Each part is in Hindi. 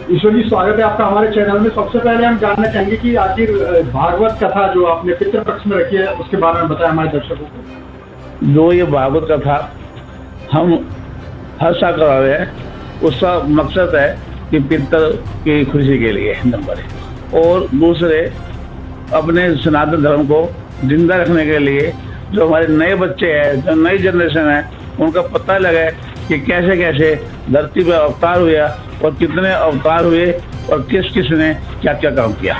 ईश्वर जी, स्वागत है आपका हमारे चैनल में। सबसे पहले हम जानना चाहेंगे कि आखिर भागवत कथा जो आपने पितृपक्ष में रखी है उसके बारे में बताया हमारे दर्शकों को। जो ये भागवत कथा हम हर साल करा रहे हैं, उसका मकसद है कि पितर की खुशी के लिए नंबर है, और दूसरे अपने सनातन धर्म को जिंदा रखने के लिए जो हमारे नए बच्चे हैं, जो नई जनरेशन है, उनका पता लगे कि कैसे कैसे धरती पर अवतार हुआ और कितने अवतार हुए और किस किस ने क्या क्या काम किया।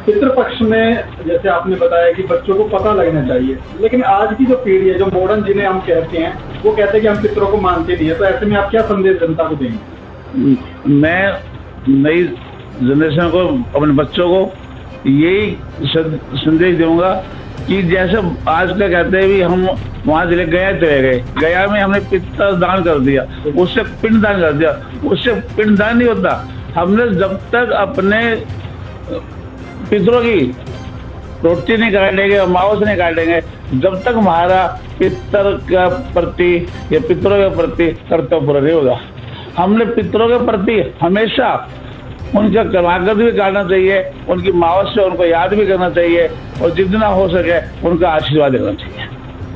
पितृपक्ष में जैसे आपने बताया कि बच्चों को पता लगना चाहिए, लेकिन आज की जो पीढ़ी है, जो मॉडर्न जिन्हें हम कहते हैं, वो कहते हैं कि हम पितरों को मानते नहीं है। तो ऐसे में आप क्या संदेश जनता को देंगे? मैं नई जनरेशन को, अपने बच्चों को यही संदेश दूंगा कि जैसे आज का कहते हैं भी हम वहाँ चले गया चले गए, गया में हमने पितर दान कर दिया, उससे पिंड दान कर दिया, उससे पिंड दान नहीं होता। हमने जब तक अपने पितरों की रोटी नहीं काटेंगे, अमावस नहीं काटेंगे, जब तक हमारा पितर का प्रति या पितरों के प्रति कर्तव्य पूरा नहीं होगा। हमने पितरों के प्रति हमेशा उनका करागत भी करना चाहिए, उनकी मावस से उनको याद भी करना चाहिए, और जितना हो सके उनका आशीर्वाद देना चाहिए।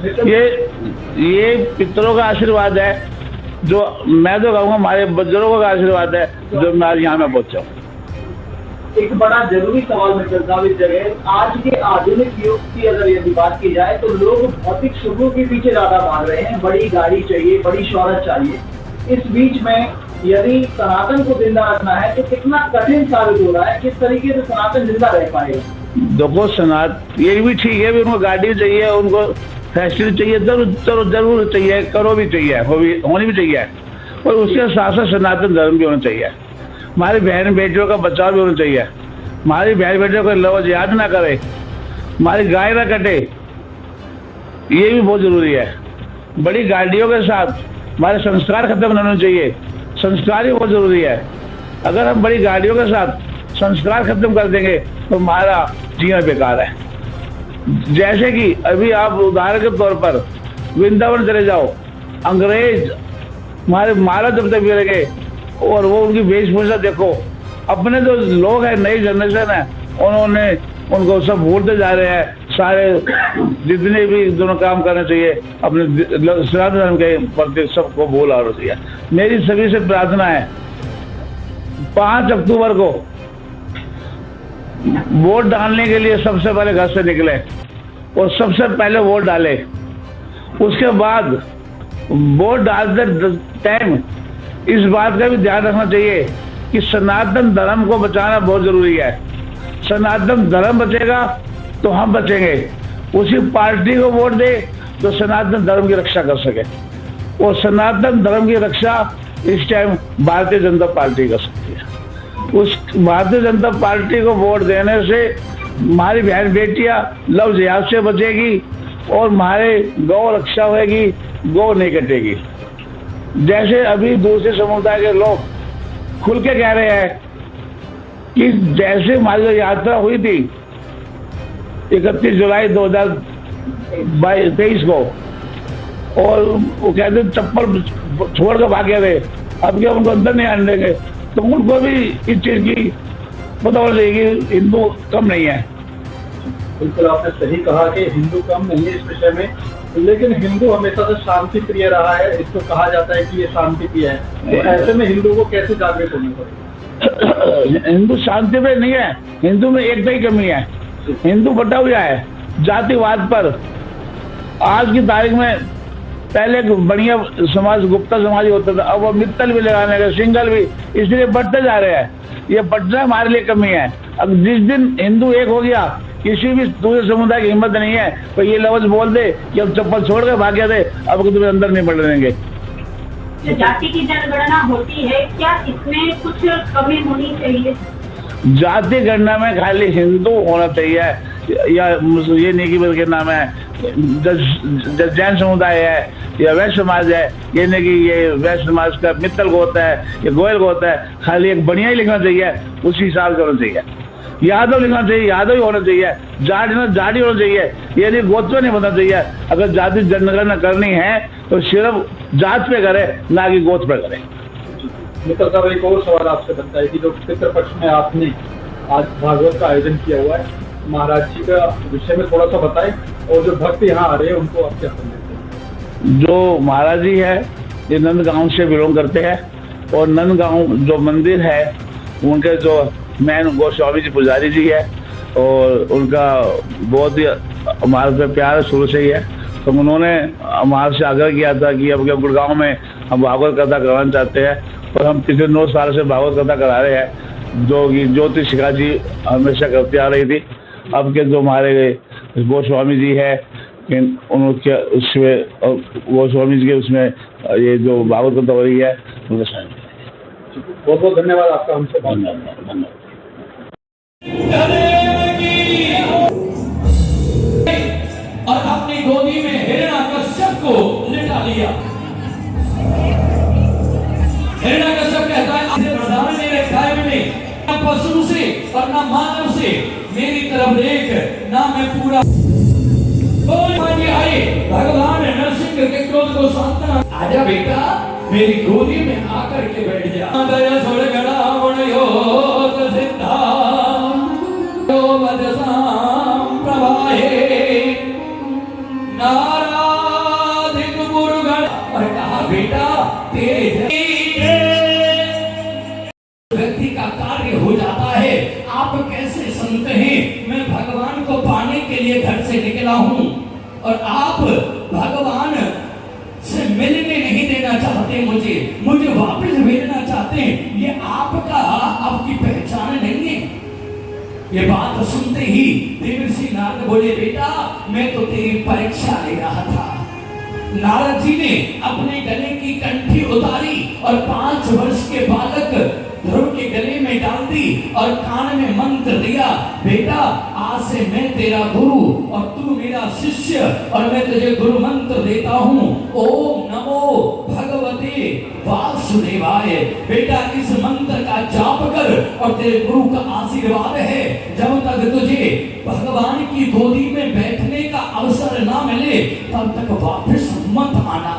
ये पितरों का आशीर्वाद है, जो मैं तो कहूँगा हमारे बुजुर्गों का आशीर्वाद है, जो मैं यहाँ में पहुँचा हूँ। एक बड़ा जरूरी सवाल में चलता इस जगह, आज के आधुनिक युग की अगर यदि बात की जाए तो लोग भौतिक सुखों के पीछे ज्यादा भाग रहे हैं। बड़ी गाड़ी चाहिए, बड़ी शोहरत चाहिए। इस बीच में यदि सनातन को जिंदा रखना है तो कितना कठिन साबित हो रहा है, किस तरीके से सनातन जिंदा रह पाएगा? देखो, सनातन ये भी ठीक है, भी उनको गाड़ी चाहिए, उनको फैसिलिटी चाहिए, जरूर चाहिए, करो भी चाहिए, होनी भी चाहिए, और उसके साथ साथ सनातन धर्म भी होना चाहिए। हमारी बहन बेटियों का बचाव भी होना चाहिए। हमारी बहन बेटियों को लफ्ज़ याद ना करे, हमारी गाय ना कटे, ये भी बहुत जरूरी है। बड़ी गाड़ियों के साथ हमारे संस्कार खत्म होने चाहिए, संस्कार ही बहुत जरूरी है। अगर हम बड़ी गाड़ियों के साथ संस्कार खत्म कर देंगे तो हमारा जीवन बेकार है। जैसे कि अभी आप उदाहरण के तौर पर वृंदावन चले जाओ, अंग्रेज हमारे मारा जब तक मिलेंगे, और वो उनकी वेशभूषा देखो। अपने जो लोग हैं, नई जनरेशन है, उन्होंने उनको सब भूलते जा रहे हैं। सारे जितने भी दोनों काम करने चाहिए अपने सनातन धर्म के प्रति सबको भूल आ रही है। मेरी सभी से प्रार्थना है, 5 अक्टूबर को वोट डालने के लिए सबसे पहले घर से निकले और सबसे पहले वोट डाले। उसके बाद वोट डालते टाइम इस बात का भी ध्यान रखना चाहिए कि सनातन धर्म को बचाना बहुत जरूरी है। सनातन धर्म बचेगा तो हम बचेंगे। उसी पार्टी को वोट दे जो सनातन धर्म की रक्षा कर सके, और सनातन धर्म की रक्षा इस टाइम भारतीय जनता पार्टी कर सकती है। उस भारतीय जनता पार्टी को वोट देने से हमारी बहन बेटियां लव जिहाद से बचेगी और हमारे गौ रक्षा होगी, गौ नहीं कटेगी। जैसे अभी दूसरे समुदाय के लोग खुल के कह रहे हैं कि जैसे हमारी जो यात्रा हुई थी 31 जुलाई 2023 को, और वो कहते चप्पल छोड़ कर भागे थे, अब क्या उनको अंदर नहीं आने देंगे, तो उनको भी इस चीज की पता होना चाहिए कि हिंदू कम नहीं है। बिल्कुल आपने सही कहा कि हिंदू कम नहीं है इस विषय में, लेकिन हिंदू हमेशा से शांति प्रिय रहा है। इसको कहा जाता है कि ये शांति प्रिय है। तो ऐसे में हिंदू को कैसे जागृत होना पड़ेगा? हिंदू शांति प्रिय नहीं है, हिंदू में एकता की कमी है। हिंदू बटा हुआ है जातिवाद पर। आज की तारीख में पहले बढ़िया समाज गुप्ता समाज होता था, अब वो मित्तल भी लगाने का, सिंगल भी, इसलिए बढ़ते जा रहे हैं। ये बढ़ना हमारे लिए कमी है। अब जिस दिन हिंदू एक हो गया, किसी भी दूसरे समुदाय की हिम्मत नहीं है तो ये लफ्ज बोल दे कि अब चप्पल छोड़ कर भाग गए थे, अब तुम्हें अंदर नहीं बढ़ देंगे। जाति की जनगणना होती है, क्या इसमें कुछ कमी होनी चाहिए? जाति गणना में खाली हिंदू होना चाहिए, या ये नहीं कि क्या नाम है जैन समुदाय है या वैश्य समाज है, ये नहीं कि ये वैश्य समाज का मित्तल को होता है या गोयल को होता है। खाली एक बढ़िया ही लिखना चाहिए, उसी हिसाब से होना चाहिए। यादव लिखना चाहिए, यादव ही होना चाहिए। जाट जाट ही होना चाहिए, ये नहीं गोत्र नहीं बनना चाहिए। अगर जाति जनगणना करनी है तो सिर्फ जात पे करे, ना कि गोत्र पे करे। मित्र साहब, एक और सवाल आपसे बनता है कि जो पितृपक्ष में आपने आज भागवत का आयोजन किया हुआ है, महाराज जी का विषय में थोड़ा सा बताएं, और जो भक्त यहाँ आ रहे हैं उनको आप क्या संदेश दें? जो महाराज जी है ये नंदगांव से बिलोंग करते हैं, और नंदगांव जो मंदिर है उनके जो मैन गोस्वामी जी पुजारी जी है, और उनका बहुत ही हमारे पे प्यार शुरू से ही है। तो उन्होंने हमारे से आग्रह किया था कि अब गुड़गांव में हम भागवत कथा कराना चाहते हैं, और हम पिछले 9 साल से भागवत कथा करा रहे हैं, जो कि ज्योति शिखा जी हमेशा करती आ रही थी। अब के जो हमारे गोस्वामी जी है उनके उसमें गोस्वामी जी के उसमें ये जो भागवत कथा हो रही है उनका शामिल है। बहुत बहुत धन्यवाद आपका हमसे बात करने के लिए। धन्यवाद। और अपनी गोदी में हिरण्यकश्यप को लिटा लिया। हिरण्यकश्यप कहता है आपने वरदान नहीं रखा है मैंने, न पशु से और न मानव से मेरी तरफ देख, ना मैं पूरा आए। भगवान नरसिंह के क्रोध को शांत, आजा बेटा मेरी गोदी में आकर के बैठ जा। दया छोड़ गड़ा योग सिद्धा प्रभाए नाराधिक गुरुगण, और कहा बेटा तेज व्यक्ति का कार्य हो जाता है। आप कैसे संत हैं? मैं भगवान को पाने के लिए घर से निकला हूं, और आप भगवान से मिलने नहीं देना चाहते, मुझे वापस भेजना चाहते हैं। ये आपकी पहचान नहीं है। ये बात सुनते ही देवर्षि नारद बोले बेटा मैं तो तेरी परीक्षा ले रहा था। नारद जी ने अपने गले की कंठी उतारी और 5 वर्ष के बालक ध्रुव के गले में डाल दी और कान में मंत्र दिया, बेटा आज से मैं तेरा गुरु और तू मेरा शिष्य, और मैं तुझे गुरु मंत्र देता हूँ, ओम नमो भगवते वासुदेवाय। बेटा इस मंत्र का जाप कर और तेरे गुरु का आशीर्वाद है, जब तक तुझे भगवान की गोदी में बैठने का अवसर ना मिले तब तक वापस मत आना।